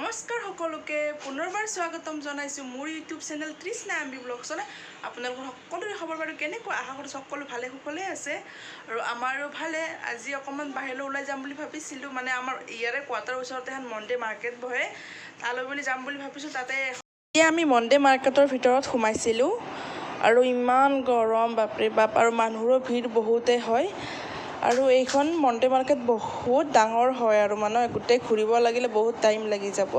নমস্কাৰ সকলোকে পুনৰবাৰ স্বাগতম জনাইছোঁ মোৰ ইউটিউব চেনেল তৃষ্ণা এমবি ব্লগছনে। আপোনালোকৰ সকলোৰে খবৰ বাৰু কেনেকুৱা? আশা কৰোঁ সকলো ভালে কুশলে আছে আৰু আমাৰো ভালে। আজি অকণমান বাহিৰলৈ ওলাই যাম বুলি ভাবিছিলোঁ, মানে আমাৰ ইয়াৰে কোৱাৰ্টাৰৰ ওচৰতে এখন মনডে মাৰ্কেট বহে, তালৈ বুলি যাম বুলি ভাবিছোঁ। তাতে আমি মনডে মাৰ্কেটৰ ভিতৰত সোমাইছিলোঁ আৰু ইমান গৰম, বাপৰে বাপ, আৰু মানুহৰো ভিৰ বহুতে হয়। আৰু এইখন মনডে মাৰ্কেট বহুত ডাঙৰ হয় আৰু মানে গোটেই ঘূৰিব লাগিলে বহুত টাইম লাগি যাব।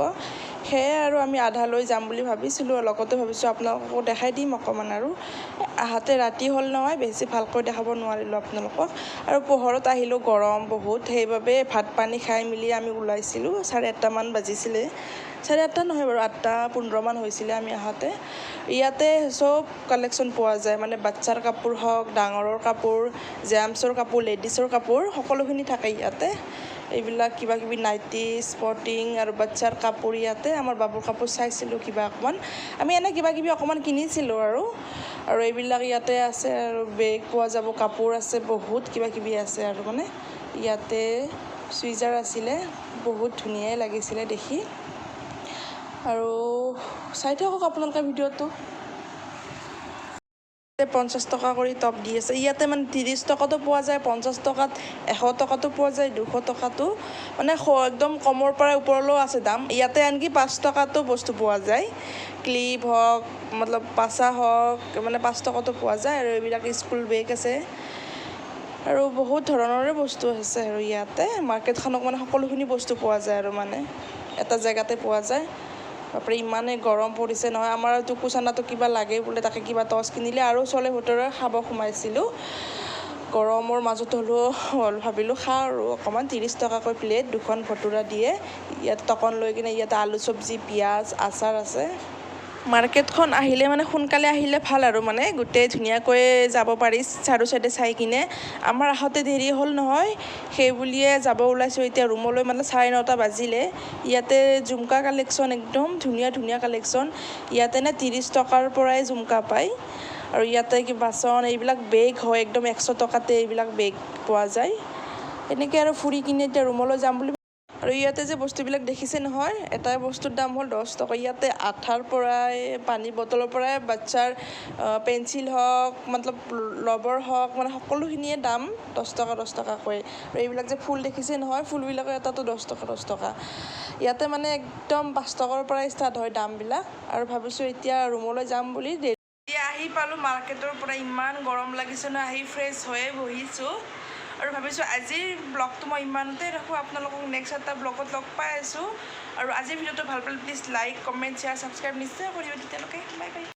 সেয়ে আৰু আমি আধা লৈ যাম বুলি ভাবিছিলোঁ, লগতে ভাবিছোঁ আপোনালোকক দেখাই দিম অকণমান। আৰু আহাতে ৰাতি হ'ল নহয়, বেছি ভালকৈ দেখাব নোৱাৰিলোঁ আপোনালোকক। আৰু পোহৰত আহিলোঁ, গৰম বহুত, সেইবাবে ভাত পানী খাই মেলি আমি ওলাইছিলোঁ। 8:30মান বাজিছিলে, 8:30 নহয় বাৰু, 8:15মান হৈছিলে আমি আহোঁতে। ইয়াতে চব কালেকশ্যন পোৱা যায়, মানে বাচ্ছাৰ কাপোৰ হওক, ডাঙৰৰ কাপোৰ, জেমছৰ কাপোৰ, লেডিছৰ কাপোৰ, সকলোখিনি থাকে ইয়াতে। এইবিলাক কিবা কিবি নাইটি, স্পৰ্টিং আৰু বাচ্ছাৰ কাপোৰ ইয়াতে। আমাৰ বাবুৰ কাপোৰ চাইছিলোঁ কিবা অকণমান, আমি এনেই কিবা কিবি অকণমান কিনিছিলোঁ আৰু এইবিলাক ইয়াতে আছে। আৰু বেগ পোৱা যাব, কাপোৰ আছে, বহুত কিবা কিবি আছে। আৰু মানে ইয়াতে চুইজাৰ আছিলে, বহুত ধুনীয়াই লাগিছিলে দেখি। আৰু চাই থাকক আপোনালোকে ভিডিঅ'টো। 50 টকা কৰি টপ দি আছে ইয়াতে, মানে 30 টকাতো পোৱা যায়, 50 টকাত, 100 টকাতো পোৱা যায়, 200 টকাতো, মানে একদম কমৰ পৰা ওপৰলৈও আছে দাম। ইয়াতে আনকি 5 টকাতো বস্তু পোৱা যায়, ক্লিপ হওক, মতলব পাচা হওক, মানে 5 টকাতো পোৱা যায়। আৰু এইবিলাক স্কুল বেগ আছে আৰু বহুত ধৰণৰে বস্তু আছে। আৰু ইয়াতে মাৰ্কেটখনক মানে সকলোখিনি বস্তু পোৱা যায় আৰু মানে এটা জেগাতে পোৱা যায়। বাপৰে ইমানেই গৰম পৰিছে নহয়, আমাৰ টুকু চানাটো কিবা লাগে বোলে, তাকে কিবা টচ কিনিলে আৰু চলে হোটেলে খাব সোমাইছিলোঁ। গৰমৰ মাজত হ'লেও ভাবিলোঁ খাওঁ আৰু অকণমান। 30 টকাকৈ প্লেট, 2খন ভটুৰা দিয়ে। ইয়াত টকন লৈ কিনে ইয়াতে আলু চব্জি, পিঁয়াজ, আচাৰ আছে। মাৰ্কেটখন আহিলে মানে সোনকালে আহিলে ভাল আৰু মানে গোটেই ধুনীয়াকৈ যাব পাৰি চাৰু চাইডে চাই কিনে। আমাৰ আহোঁতে দেৰি হ'ল নহয়, সেই বুলিয়ে যাব ওলাইছোঁ এতিয়া ৰুমলৈ, মানে 9:30 বাজিলে। ইয়াতে ঝুমকা কালেকশ্যন, একদম ধুনীয়া ধুনীয়া কালেকশ্যন। ইয়াতে 30 টকাৰ পৰাই ঝুমকা পায়। আৰু ইয়াতে কি বাচন, এইবিলাক বেগ হয়, একদম 100 টকাতে এইবিলাক বেগ পোৱা যায়। এনেকৈ আৰু ফুৰি কিনে এতিয়া ৰুমলৈ যাম বুলি। আৰু ইয়াতে যে বস্তুবিলাক দেখিছে নহয়, এটা বস্তুৰ দাম হ'ল 10 টকা। ইয়াতে আঠাৰ পৰাই, পানী বটলৰ পৰাই, বাচ্ছাৰ পেঞ্চিল হওক, মতলব ৰবৰ হওক, মানে সকলোখিনিয়ে দাম 10 টকা 10 টকাকৈ। আৰু এইবিলাক যে ফুল দেখিছে নহয়, ফুলবিলাকৰ এটাতো 10 টকা 10 টকা। ইয়াতে মানে একদম 5 টকাৰ পৰাই ষ্টাৰ্ট হয় দামবিলাক। আৰু ভাবিছোঁ এতিয়া ৰুমলৈ যাম বুলি। এতিয়া আহি পালোঁ মাৰ্কেটৰ পৰা, ইমান গৰম লাগিছে নহয়, আহি ফ্ৰেছ হৈয়ে বহিছোঁ। আৰু ভাবিছোঁ আজিৰ ব্লগটো মই ইমানতে ৰাখোঁ, আপোনালোকক নেক্সট এটা ব্লগত লগ পাই আছোঁ। আৰু আজিৰ ভিডিঅ'টো ভাল পালে please like, comment, share, subscribe নিশ্চয় কৰিব। তেতিয়ালৈকে বাই বাই।